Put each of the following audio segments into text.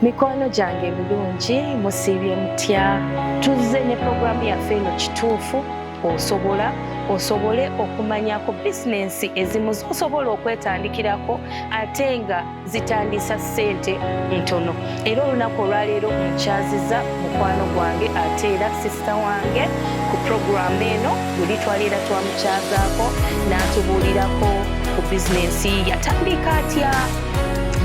Mikwano gyange ebirungi musiibye mutya tuzze ne programu yaffe eno Kituufu Osobola osobole okumanyako bizinensi ezimu zosobola okwetandikirako ate nga zitandisa ssente ntono. Era olunaku olwaleero nkyaziza mukwano gwange ate era sisita wange ku programu eno buli twaleera twamukyazaako n'atubuulirako ku bizinensi yatandika atya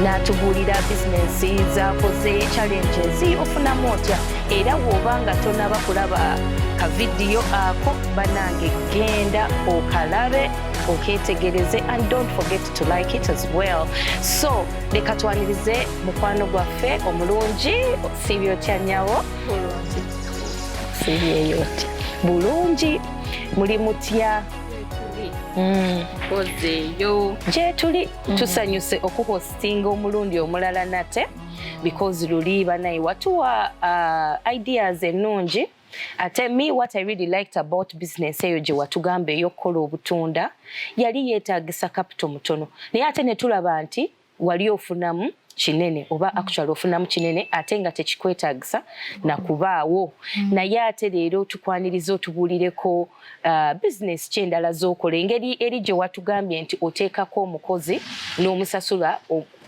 n'atubuulira bizinensi z'akoze challenges ofunamu otya era bw'oba nga tonaba kulaba ka vidiyo ako banange genda okalabe oketegereze and don't forget to like it as well. So leka twanirize mukwano gwaffe omulungi siibye otya nyawo siibyeyo otya bulungi muli mutya Kozeyo gyetuli tusanyuse okuhostinga omulundi omulala nate because luli banayi watuwa ideas ennungi ate me what I really liked about business eyo gye watugamba ey'okukola obutunda yali yeetaagisa capital mutono naye ate ne tulaba nti wali ofunamu kinene oba actually ofunamu kinene ate nga tekikwetaagisa nakubaawo naye ate leero tukwaniriza otubuulireko business kyendala z'okola engeri eri gye watugambye nti oteekako omukozi n'omusasula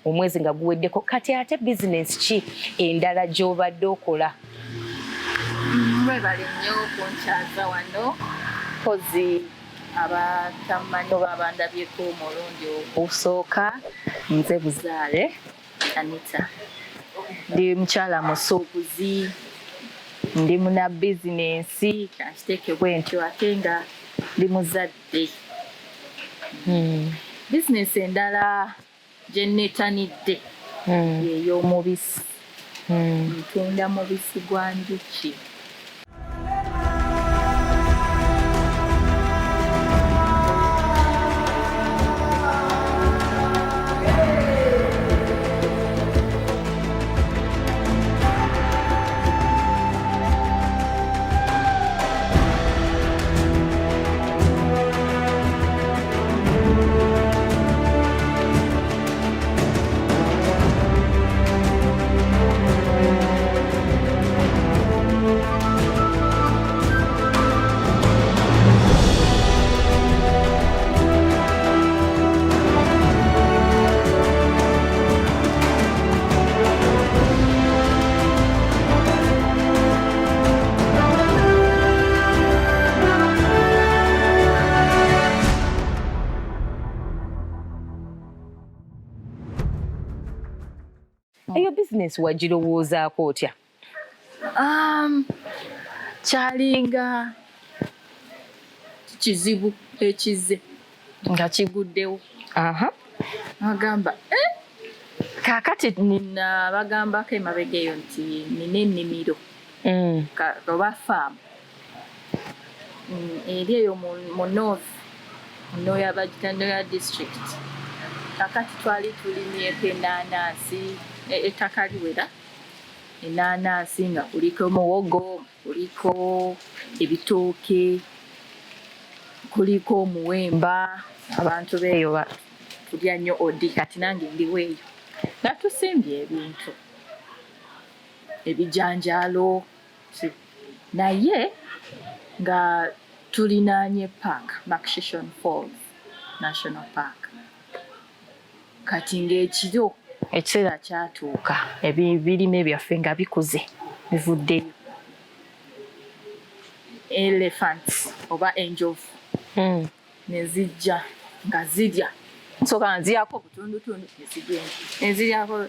omwezi nga guweddeko kati ate business ki endala gy'obadde okola? mwebale nnyo kunkyaza wano kozi abatamanyi oba abandabyeko omulundi ogusooka nze Buzaare Anita ndi mukyala musuubuzi ndi muna bizinensi kakiteeke bwe ntyo ate nga ndi muzadde bizinensi endala gye neetanidde ey'omubisi ntunda mubisi gwa njuki. Eyo business wagirowoozaako otya? Kyalinga kizibu ekize nga kiguddewo. Bagamba kaakati nina bagambako emabega eyo nti nina ennimiro oba faamu eri eyo mu north Noya district. Kaakati twali tulimyeko ennaanansi ettaka liwera ennaanansi nga kuliko muwogo kuliko ebitooke kuliko omuwemba abantu beeyo tulya nnyo odi kati nange ndiwo eyo nga tusimbye ebintu ebijanjaalo naye nga tulinaanye park Makshishon Falls National Park kati ng'ekiro ekiseera kyatuuka ebirime byaffe nga bikuze bivuddeyo elephants oba enjovu ne zijja nga zirya nsooka nziryako obutundutundu neziryako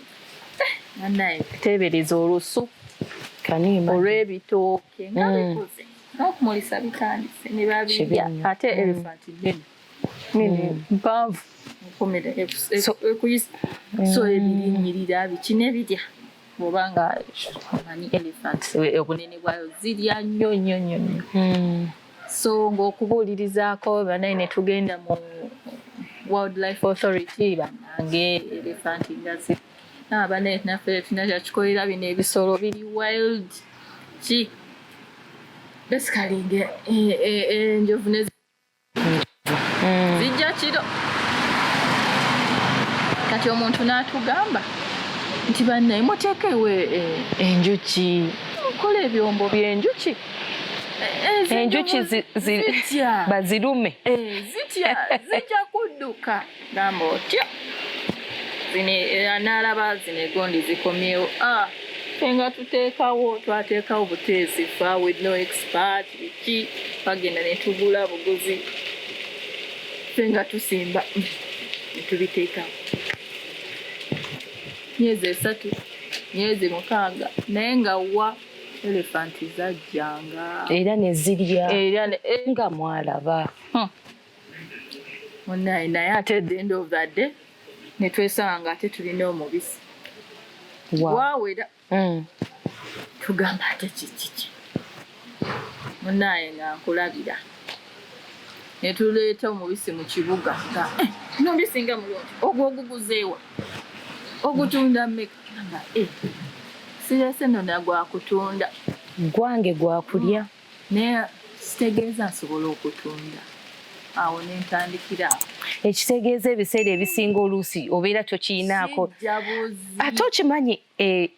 nannaye teebereza olusu olw'ebitooke nga bikuze n'okumulisa bitandise ne babirya ate elephant nnene mpanvu so ebirinyirira bikine birya bw'oba nga omanyi elephant obunene bwayo zirya nnyo nnyo nnyo nnyo so ng'okubuulirizaako banaye ne tugenda mu Wildlife Authority bannange elephant nga ziri banaye naffe tunakyakikolera bino ebisolo biri wild ki basically enjovu ne zijja kiro kati omuntu n'atugamba nti bannaye muteekewo enjuki mukola ebyombo by'enjuki enjuki bazirume zijja kudduka gamba otya n'alaba zino egondi zikomyewo fe nga twateekawo buteesi fa with no expert biki bagenda ne tugula buguzi fe nga tusimba ne tubiteekawo myezi 3 myezi 6 naye nga wa elefanti zajjanga era ne zirya nga mwalaba munaye naye ate at the end of that day ne twesanga nga ate tulina omubisi gwawera tugamba ate kiki munaye nga nkulabira ne tuleeta omubisi mu kibuga nga nomubisi nga mulungi ogwo oguguzeewa ogutunda mmeka nga sirese nona gwakutunda gwange gwakulya naye sitegeeza nsobola okutunda awo nentandikira ekitegeeza ebiseera ebisinga oluusi obeera tokiinaako ate okimanyi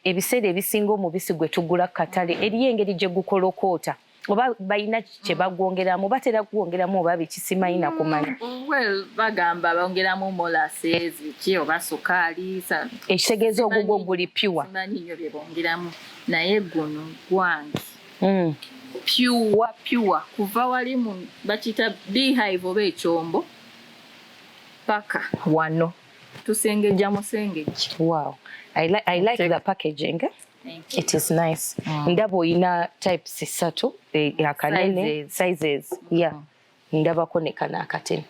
ebiseera ebisinga omubisi gwe tugula katale eriyo engeri gye gukolokoota oba balina kye bagwongeramu batera gwongeramu oba bikisimanyi nakumanya bagamba bongeramu molasses biki oba sukaali ekitegeeza ogwo guli pure simanyi nyo bye bongeramu naye guno gwange pure kuva wali bakiyita beehive oba ekyombo paka wano tusengejja musengejja. Wow, I like the packaging. It is nice. Ndaba oyina types 3 akanene sizes. Yeah. Ndabako ne kana akatene.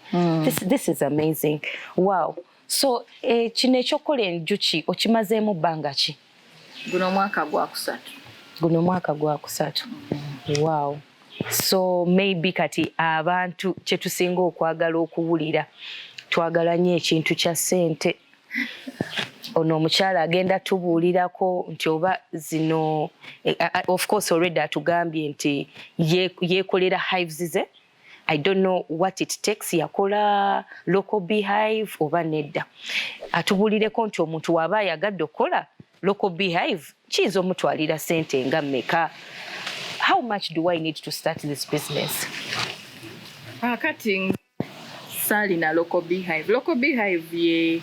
This is amazing. Wow. So kino ekyokola enjuki okimazeemu bbanga ki? Guno mwaka gwa kusatu. Wow. So maybe kati abantu kye tusinga okwagala okuwulira twagala nnyo ekintu kya ssente. Ono omukyala agenda tubuulirako nti oba zino of course already atugambye nti yeekolera hives ze. I don't know what it takes, yakola local beehive oba nedda. Atubuulireko nti omuntu waba ayagadde okukola local beehive kiyinza omutwalira ssente nga mmeka. How much do I need to start this business? Kati salina local beehive. Local beehive ye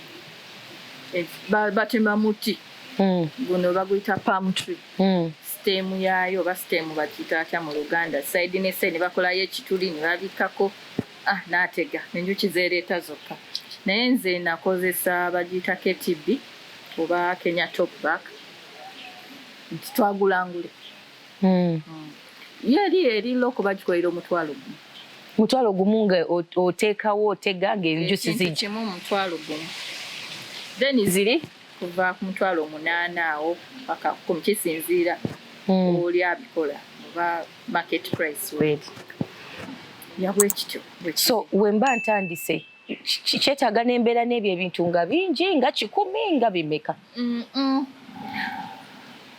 batema muti. Guno baguyita palm tree. Stem yayo oba stem bakiyita atya mu Luganda. Side ne side bakolayo ekituli ne babikako. N'atega enjuki zeereeta zokka. Naye nze nakozesa bagiyita KTB oba Kenya Talkback. Nti twagulangule. Eri loko bagikoera $1,000. $1,000 nga oteekawo otega ng'enjuki zijja. Kimu $1,000. Then ziri kuva ku $8,000 awo paka ku kisinziira oli abikola oba market price wed. Yabwe kityo. So wemba ntandise kyetaaga n'embeera n'ebyo ebintu nga bingi nga 10 nga bimeka.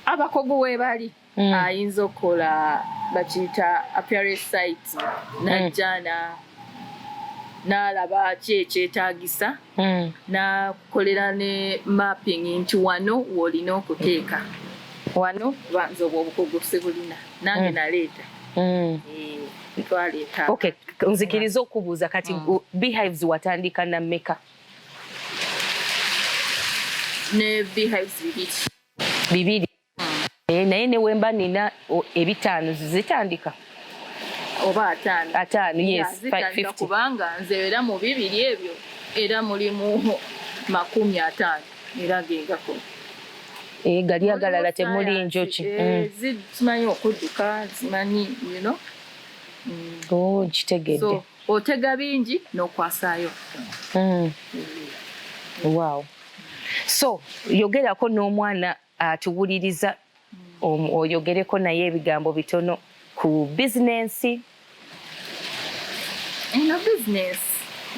Abakogu we bali ayinza okukola bakiyita appearance site najjana n'alaba ki ekyetaagisa n'akolera ne mapping nti wano w'olina okuteeka wano banze obwo obukugu sibulina nange naleeta twaleeta. Okay, nzikiriza okubuuza kati beehives watandika na mmeka? Ne beehives bibiri. Naye ne wemba nina 5 zitandika oba 5. Yes, zitandika 50. kubanga nze era mu bibiri ebyo era mulimu 50 era gengako. Gali agalala temuli njuki. Zimanyi okudduka zimanyi kitegedde. So otega bingi n'okwasaayo. Wow. So yogerako n'omwana atuwuliriza oyogereko naye ebigambo bitono ku bizinensi. Eno bizinensi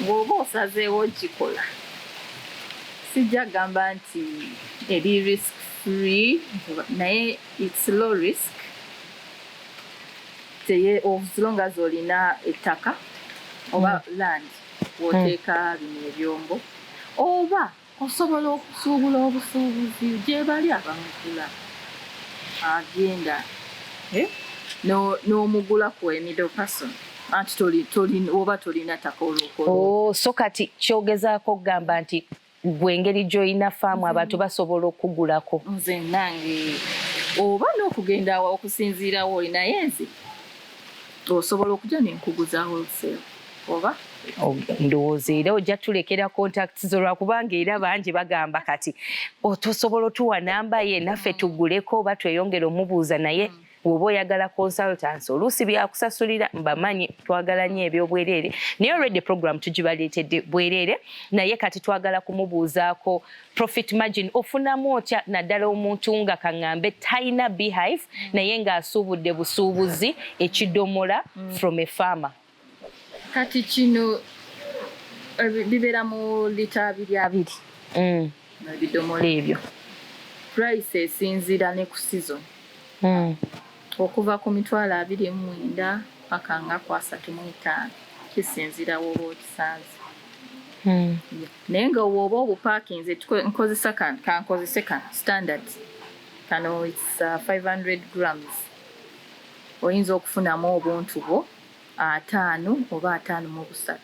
bw'oba osazeewo gikola sijja gamba nti eri risk free naye it's low risk as long as olina ettaka oba land woteeka bino ebyombo oba osobola okusuubula obusuubuzi gye bali abamugula agenda n'omugula ku middle person anti oba tolina takolokola. So kati kyogezaako okugamba nti gwe ngeri gy'olina faamu abantu basobola okugulako. Nze nange oba n'okugenda okusinziirawo oli naye nze osobola okujja n'enkuguza wholesale oba ndowooza era ojja tulekera contacts zo lwakubanga era bangi bagamba kati otosobola otuwa namba ye naffe tuguleko oba tweyongere omubuuza naye bw'oba oyagala consultants oluusi byakusasulira mbamanyi twagala nnyo ebyobwereere naye already program tugibaleetedde bwereere naye kati twagala kumubuuzaako profit margin ofunamu otya naddala omuntu nga kaŋŋambe talina beehive naye ng'asuubudde busuubuzi ekidomola from a farmer. Kati kino bibeera mu lita 2 ebidomola ebyo price esinziira ne ku season okuva ku 29 paka nga ku 35 kisinziira woba okisanze naye nga woba obupakinze nkozesa kankozese standard kano it's 500 grams oyinza okufunamu obuntu bwo 5 oba 53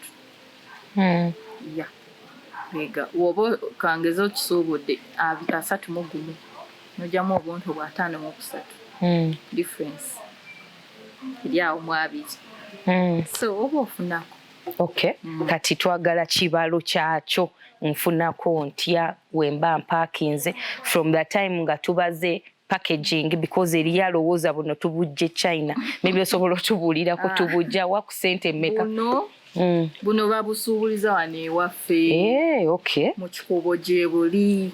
ega woba kangeza okisuubudde 31 nojjamu obuntu bwa 53 difference eri awo mu 2 so oba ofunako. Okay. Kati twagala kibalo kyakyo nfunako ntya wemba mpakinze from the time nga tubaze packaging because eri yalowooza buno tubujje China maybe osobola otubuulirako tubujja wa ku Sente mmeka buno babusuubuliza wano ewaffe okay. Mu kikuubo gye buli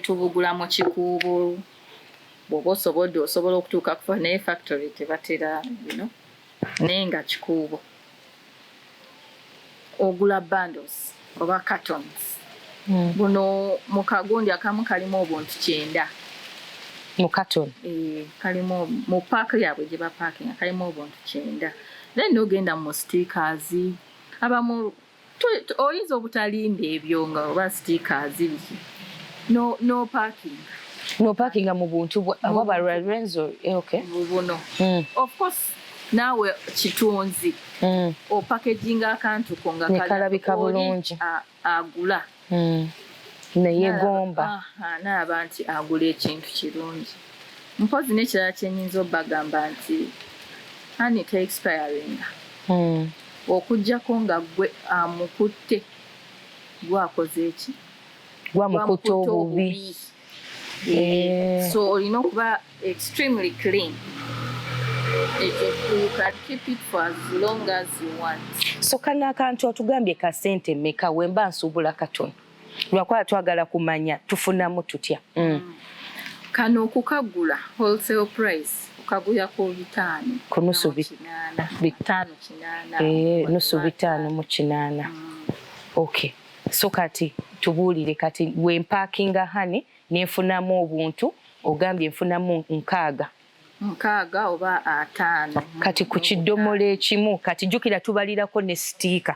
tubugula mu kikuubo bw'oba osobola okutuuka kufa naye factory tebatera naye nga kikuubo ogula bundles oba cartons buno mu kagundi akamu kalimu obuntu 9 mu carton kalimu mu pack yabwe gye bapaakinga kalimu obuntu 9 then n'ogenda mu stickers abamu oyinza obutalinda ebyo nga oba stickers biki no parking mu buntu aba Lorenzo okay buno of course naawe kitunzi opackaging akantu ko nga kalabika bulungi agula neyegomba naaba nti agula ekintu kirungi mpozi n'ekirala kyenyinza obbagamba nti Anita expiring okujjako nga gwe amukutte gwakoze eki gwamukutte obubi so olina okuba extremely clean. You can keep it for as long as you want. So kana akantu otugambye ka Sente mmeka wemba nsuubula katono lwakwala twagala kumanya tufunamu tutya kano okukagula wholesale price okagulya ku 5 ku nusu 5 nusu 5 mu 8 okay. So kati tubuulire kati wempakinga hani nenfunamu obuntu ogambye nfunamu 6 oba 5 kati ku kidomola ekimu kati jjukira tubalirako ne stiika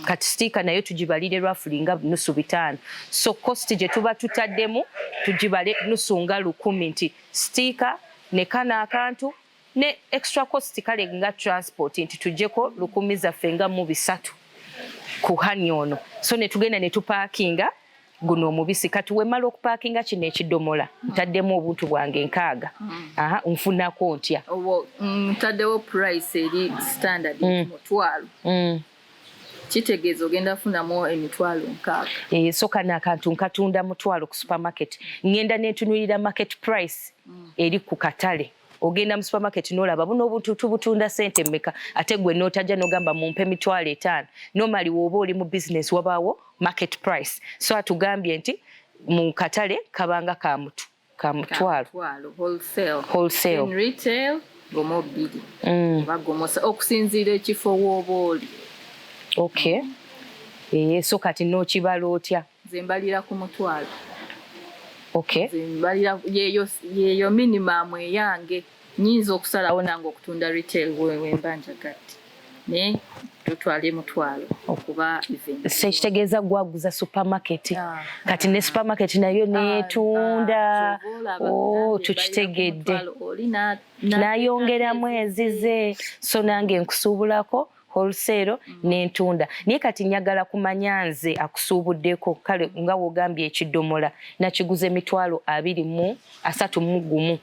kati stiika nayo tugibalire roughly nga nusu 5 so cost gye tuba tutaddemu tugibale nusu nga 10 nti stiika ne kana akantu ne extra cost kale nga transport nti tujjeko 10 zaffe nga mu 3 ku hani ono so ne tugenda ne tupaakinga guno omubisi kati wemala okupaakinga kino ekidomola ntaddemu obuntu bwange 6 nfunako ntya ntaddewo price eri standard mutwalo kitegeeza ogenda funamu emitwalo 6 so kana akantu nkatunda mutwalo ku supermarket ngenda netunulira market price eri ku katale ogenda mu supermarket n'olaba buno obuntu tubutunda Sente mmeka ate gwe n'otajja n'ogamba mumpe mitwalo 5 normally woba oli mu business wabaawo market price so atugambye nti mu katale kabanga ka mutwalo wholesale in retail gomo 2 bagomosa okusinziira ekifo wooba oli okay so kati n'okibala otya zembalira ku mutwalo okay zembalira yeyo minimum eyange nyinza okusalawo nange okutunda retail wembanja gati ne tutwala emitwalo okuba event. Sekitegeeza gwaguza supermarket. Kati ne supermarket nayo netunda. Tukitegedde. Nayongeramu ezize. So nange nkusuubulako wholesale n'entunda. Naye kati njagala kumanya nze akusuubuddeko kale nga wogambye ekidomola nakiguze emitwalo 23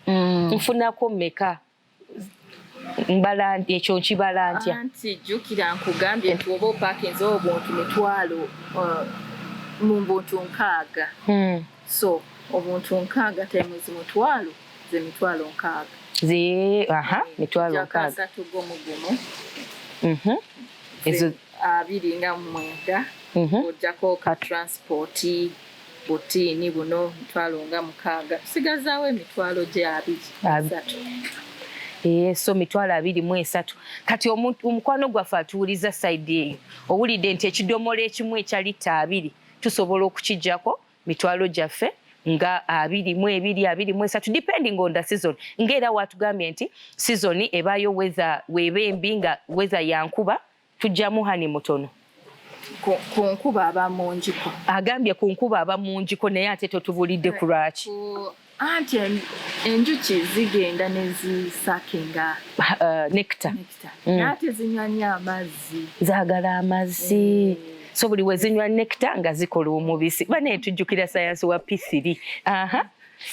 nfunako mmeka? Mbala ekyo nkibala ntya? Anti jjukira nkugambye nti oba opaakinze obuntu mitwalo mu buntu 6. So obuntu 6 times mutwalo ze mitwalo 6. Mitwalo 6. Jakasa tugomugumu. Ezo 29. Ojjako ka transport butini buno mitwalo nga 6. Sigazaawo emitwalo gye 2. So mitwalo 23. Kati omukwano gwaffe atuwuliza side eyo owulidde nti ekidomola ekimu ekya lita 2 tusobola okukijjako mitwalo gyaffe nga 22, depending on the season. Ngera watugambye nti season ebayo weba embi nga weather yankuba tujjamu hani mutono. Ku nkuba aba munjiko. Agambye ku nkuba aba munjiko naye ate totubulidde ku lwaki. Anti enjuki zigenda nezisakinga nectar. Ate zinywanya amazzi. Zaagala amazzi. So buli we zinywa nectar nga zikola omubisi. Bane tujjukira science wa P3.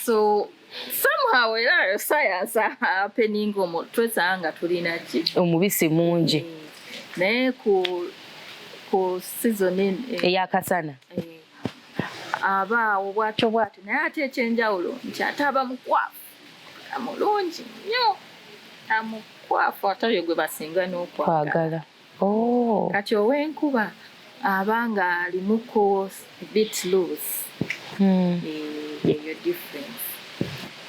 So somehow era science happening twesanga tulina ki omubisi mungi. Naye ku season eyakasana. Aba obwato naye ate ekyenjawulo nti ate aba mukwafu amulungi nnyo amukwafu ate gwe basinga n'okwagala. Kati ow'enkuba abanga alimuko bit loose. Eyo difference.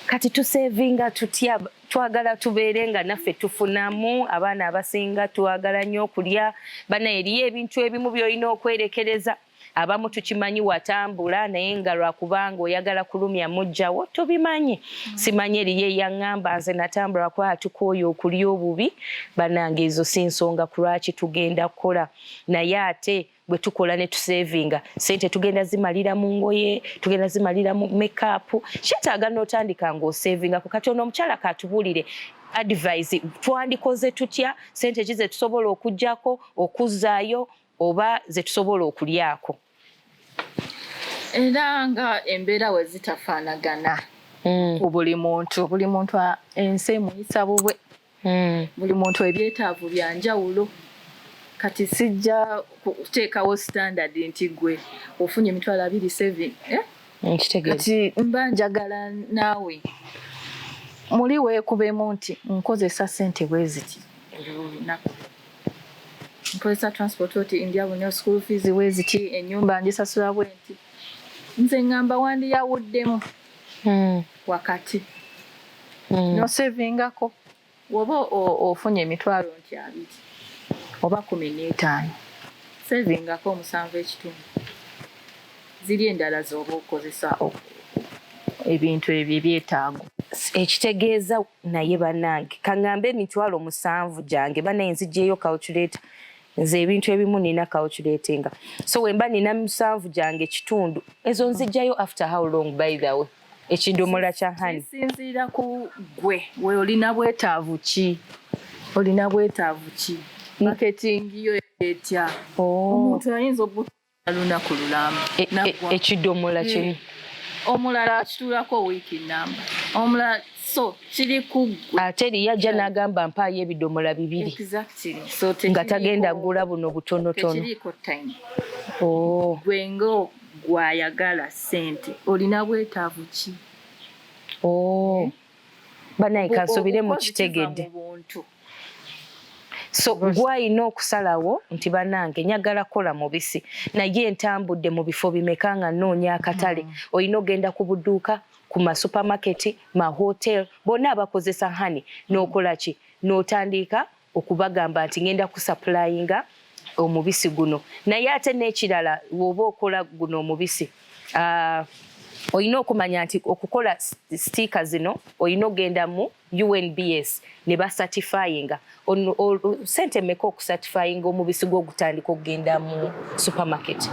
Kati tusevinga tutya twagala tubeere nga naffe tufunamu abaana abasinga twagala nnyo okulya bana eriyo ebintu ebimu by'olina okwerekereza. Abamu tukimanyi watambula naye nga lwakubanga oyagala kulumya mujjawo tobimanyi. Simanyi eriyo eyaŋŋamba nze natambula kwa tukooyo okulya obubi banange ezo si nsonga ku lwaki tugenda kukola. Naye ate bwe tukola ne tusevinga sente tugenda zimalira mu ngoye tugenda zimalira mu makeup kyetaaga n'otandika ng'osevinga ku katono omukyala katubulire advice twandikoze tutya sente ki ze tusobola okuggyako okuzzaayo oba ze tusobola okulyako. Era nga embeera we zitafaanagana buli muntu ensi emuyisa bubwe. Buli muntu ebyetaavu bya njawulo. Kati sijja kuteekawo standard nti gwe ofunye emitwalo 27. Kati mba njagala naawe muli weekubemu nti nkozesa sente bwe ziti olunaku. Nkozesa transport oti ndya bunyo school fees bwe ziti ennyumba ngisasula bwe nti nze ngamba wandiyawuddemu wakati n'osevingako woba ofunye emitwalo nti 2 oba 15 savingako 7.5 ziri endala z'oba okozesa ebintu ebyo ebyetaago. Ekitegeeza naye bannange kaŋŋambe emitwalo 7 gyange banaye nzigyeyo calculator nze ebintu ebimu nina calculatinga so wemba nina 7 gyange kitundu ezo nzigyayo after how long by the way ekidomola kya hani sinziira ku gwe we olina bwetaavu ki marketing yo etya omuntu ayinza okutwala lunaku lulamba ekidomola kimu omulala akituulako wiiki namba omulala so kiri ku ate yajja n'agamba mpaayo ebidomola 2 so nga tagenda gula buno butonotono tekiriiko time gwengo gwayagala sente olina bwetaavu ki banaye kansubire mu kitegedde so gwayina okusalawo nti bannange njagala kola mubisi naye entambudde mu bifo bimeka nga nnoonya akatale olina ogenda ku budduuka ku masupermarket mahotel bonna abakozesa hani n'okola ki n'otandika okubagamba nti ngenda kusupplyinga omubisi guno naye ate n'ekirala woba okola guno omubisi oyina okumanya nti okukola sticker zino oyina ogenda mu UNBS ne basatifyinga sente mmeka okusatifyinga omubisi gw'ogutandika okugenda mu supermarket?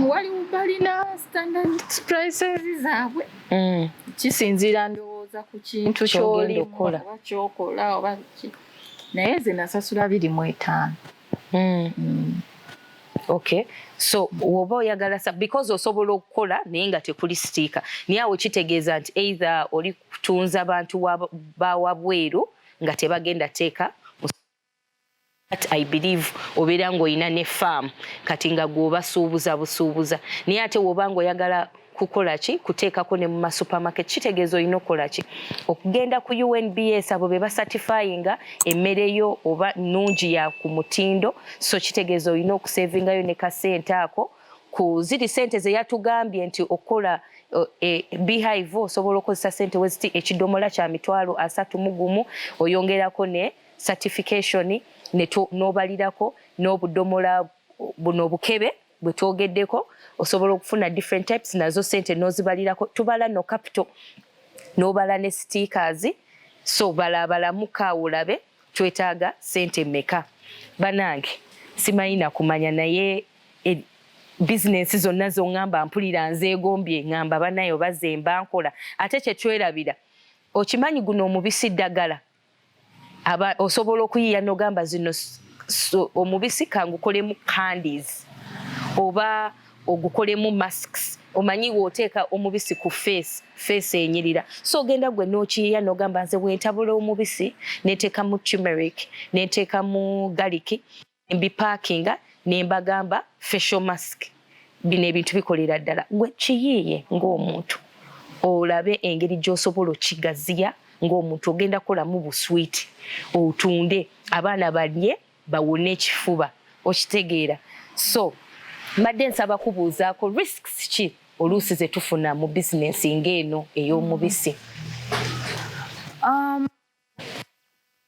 Waliwo balina standard prices zaabwe. Kisinziira ndowooza ku kintu ky'olikola oba kyokola oba naye ze nasasula 25. Okay, so woba oyagala because osobola okukola naye nga tekuli sticker naye awo kitegeeza nti either oli kutunza bantu bawabweru nga tebagenda teeka I believe obeera ng'olina ne farm kati nga gw'obasuubuza busuubuza naye ate woba ng'oyagala kukola ki kuteekako ne mu masupermarket kitegeeza olina okukola ki okugenda ku UNBS abo be basatifyinga emmere yo oba nnungi ya ku mutindo so kitegeeza olina okusevingayo ne kasente ako ku ziri sente ze yatugambye nti okukola beehive osobola okukozesa sente weziti ekidomola kya $31 oyongerako ne certification n'obalirako n'obudomola buno obukebe bwe twogeddeko osobola okufuna different types nazo sente n'ozibalirako tubala no capital n'obala ne stickers so balabalamu kaawulabe twetaaga sente mmeka. Banange simanyi na kumanya naye business zonna zongamba mpulira nzeegombye ngamba banayo bazemba nkola ate kye twerabira okimanyi guno omubisi ddagala osobola okuyiya n'ogamba zino omubisi kangukolemu candies oba ogukolemu masks omanyi wooteeka omubisi ku face enyirira so ogenda gwe n'okiyiya n'ogamba nze bwentabula omubisi neteeka mu turmeric neteeka mu garlic mbipaakinga nembagamba facial mask bino ebintu bikolera ddala gwe kiyiiye ng'omuntu olabe engeri gy'osobola okigaziya ng'omuntu ogenda kukolamu buswiti otunde abaana balye bawone ekifuba okitegeera so mbadde nsaba kubuuzaako risks ki oluusi ze tufuna mu bizinensi ng'eno ey'omubisi?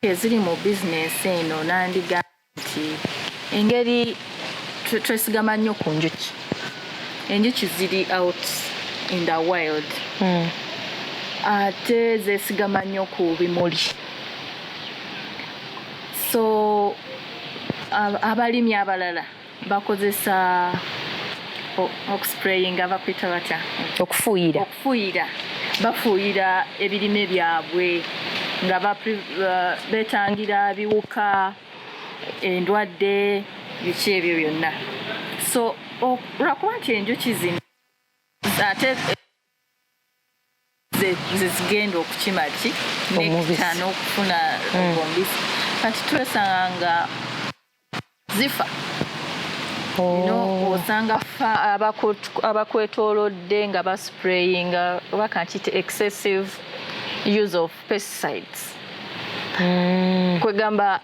Eziri mu bizinensi eno nandiga nti engeri twesigama nnyo ku njuki. Enjuki ziri out in the wild. Ate zeesigama nnyo ku bimuli. So abalimi abalala bakozesa okusprayinga bakwita batya okufuuyira bafuuyira ebirime byabwe nga beetangira biwuka endwadde biki ebyo byonna so lwakuba nti enjuki zino ate zigenda okukima ki nekita n'okufuna omubisi kati twesanga nga zifa osanga abakwetoolodde nga basprayinga oba kankiyite excessive use of pesticides kwegamba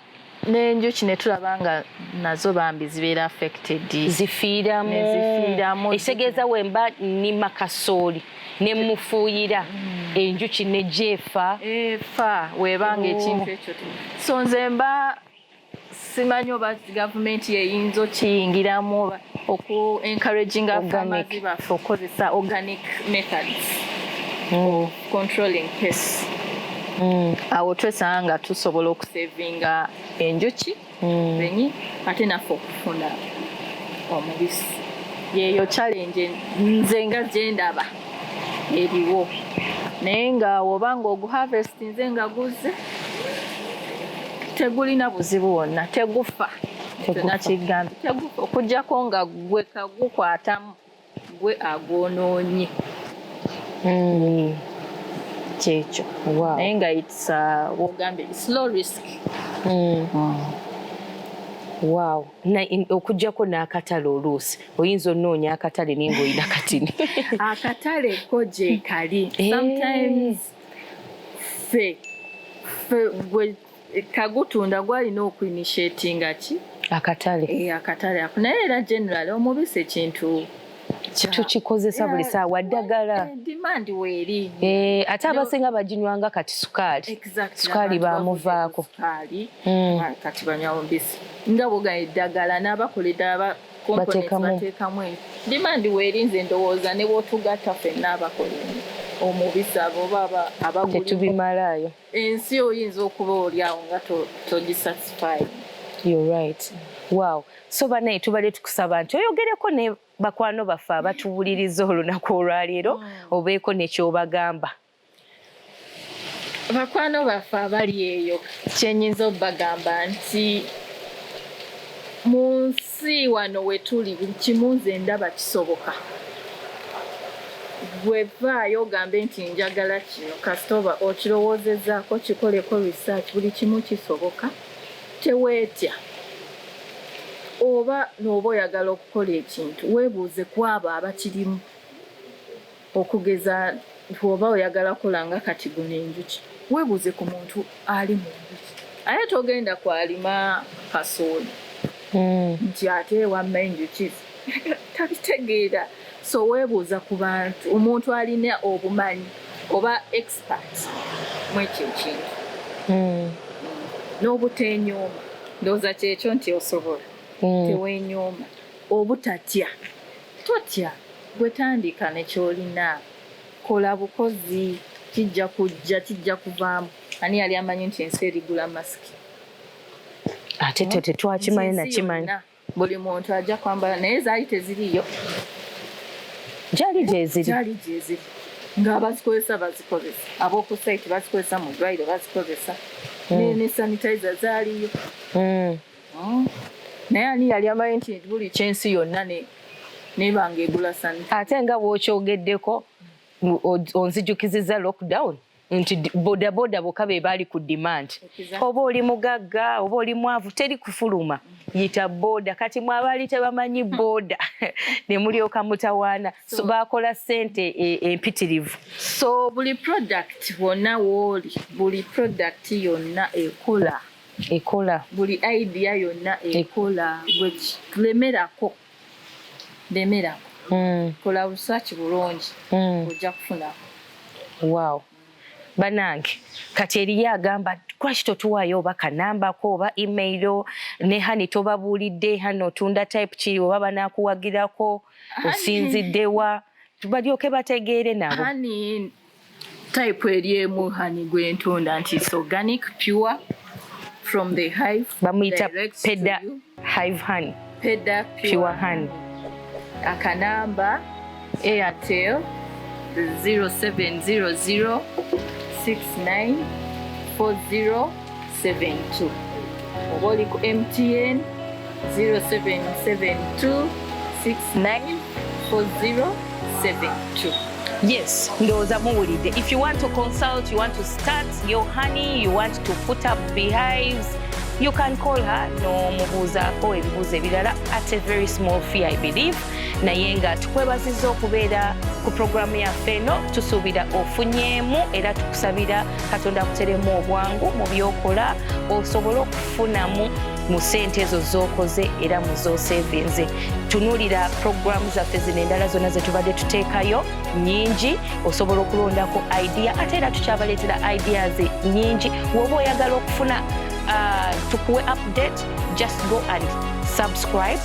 n'enjuki ne tulaba nga nazo bambi zibeera affected zifiiramu ekitegeeza wemba nnima kasooli ne mufuuyira enjuki ne gyefa webanga ekintu ekyo so nze mba simanyi oba gavumenti yeyinza okiyingiramu oku encouraginga farmers baffe okukozesa organic methods of controlling pests. Awo twesanga nga tusobola okusevinga enjuki benyi ate naffe okufuna omubisi yeeyo challenge nze nga gyendaba eriwo naye nga wobanga oguharvest nze nga guze tegulina buzibu wonna tegufa nakigambye tegufa okuggyako nga gwe kagukwatamu gwe agwonoonye kyekyo naye nga wogambye slow risk. Wow. Okuggyako n'akatale oluusi oyinza onoonya akatale naye ng'olina katini akatale ko gye kali sometimes fe gwe kagutunda gwalina okuinitiatinga ki akatale akatale ako naye era general omubisi ekintu tukikozesa buli saawa ddagala demand weeri ate abasinga baginywanga kati sukaali bamuvaako kati banywa omubisi nga bwoga eddagala n'abakola eddala bateekamu demand weerinze ndowooza ne bw'otugatta ffenna abakozi omubisi abo baba abaguli tetubimalayo ensi oyinza okuba oliawo nga togisatisfy. You're right. Wow. So banaye tubale tukusaba nti oyogereko ne bakwano baffe abatuwuliriza olunaku olwaleero obeeko nekyobagamba. Bakwano baffe abali eyo kyenyinza obagamba nti mu nsi wano wetuli buli kimu nze ndaba kisoboka. Gwe vaayo ogambe nti njagala kino kasita oba okirowoozezaako kikoleko research buli kimu kisoboka. Teweetya oba n'oba oyagala okukola ekintu weebuuze ku abo abakirimu okugeza oba oyagala kola nga kati Gwe Njuki weebuuze ku muntu ali mu njuki aye togenda kwalima kasooli nti ate wamma enjuki tabitegeera. So weebuuza ku bantu omuntu alina obumanyi oba expert mu ekyo ekintu n'obutenyooma ndowooza kyekyo nti osobola teweenyooma obutatya totya bwetandika nekyolina kola bukozi kijja kujja kijja kuvaamu. Ani yali amanyi nti ensi erigula masiki ate tetwakimanyi nakimanyi buli muntu ajja kwambala naye zaali teziriyo gyali gyeziri ng'abazikozesa bazikozesa ab'oku site bazikozesa mu ddwaliro bazikozesa ne sanitizer zaaliyo naye ani yali amanyi nti buli kyensi yonna nebanga egula sanitizer. Ate nga bw'okyogeddeko onzijukiziza lockdown nti bodaboda bokka be baali ku demand. Oba oli mugagga oba oli mwavu teri kufuluma yita boda kati mwabaali tebamanyi boda ne mulyoka mutawaana so baakola ssente empitirivu. So buli product wonna wooli buli product yonna ekola buli idea yonna ekola lemerako kola research bulungi ojja kufunako. Wow. Banange kati eriyo agamba lwaki totuwaayo oba kanambako oba emailo ne hani tobabuulidde hano otunda type ki oba banaakuwagirako osinziddewa balyoke bategeere nabo. Hani type eri emu hani gwe ntunda nti it's organic pure from the hive bamuyita peda hive honey peda pure honey. Akanamba Airtel 0700 694072 oba oli ku MTN 0772 694072. Yes, ndowooza muwulidde. If you want to consult, you want to start your honey, you want to put up beehives, you can call her n'omubuuzaako ebibuuzo ebirala at a very small fee I believe. Naye nga tukwebazizza okubeera ku programu yaffe eno tusuubira ofunyeemu era tukusabira Katonda akuteremu obwangu mu byokola osobole okufunamu mu ssente ezo z'okoze era mu z'osevinze. Tunuulira programu zaffe zino endala zonna ze tubadde tuteekayo nnyingi osobola okulondako idea ate era tukyabaleetera ideas nnyingi. Woba oyagala okufuna tukuwe update, just go and subscribe,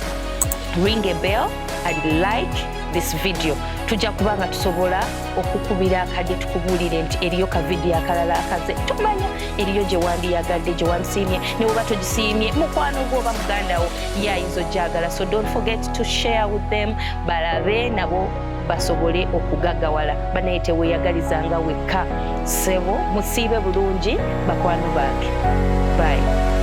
ring a bell and like this video. Tujja kubanga tusobola okukubira akadde tukubuulire nti eriyo ka video akalala akaze tumanya eriyo gye wandiyagadde gye wansiimye ne bw'oba togisiimye mukwano gwo oba muganda wo yayinza ojjagala. So don't forget to share with them balabe nabo basobole okugaggawala banaye teweeyagalizanga wekka. Ssebo musiibe bulungi bakwano bange. Bye.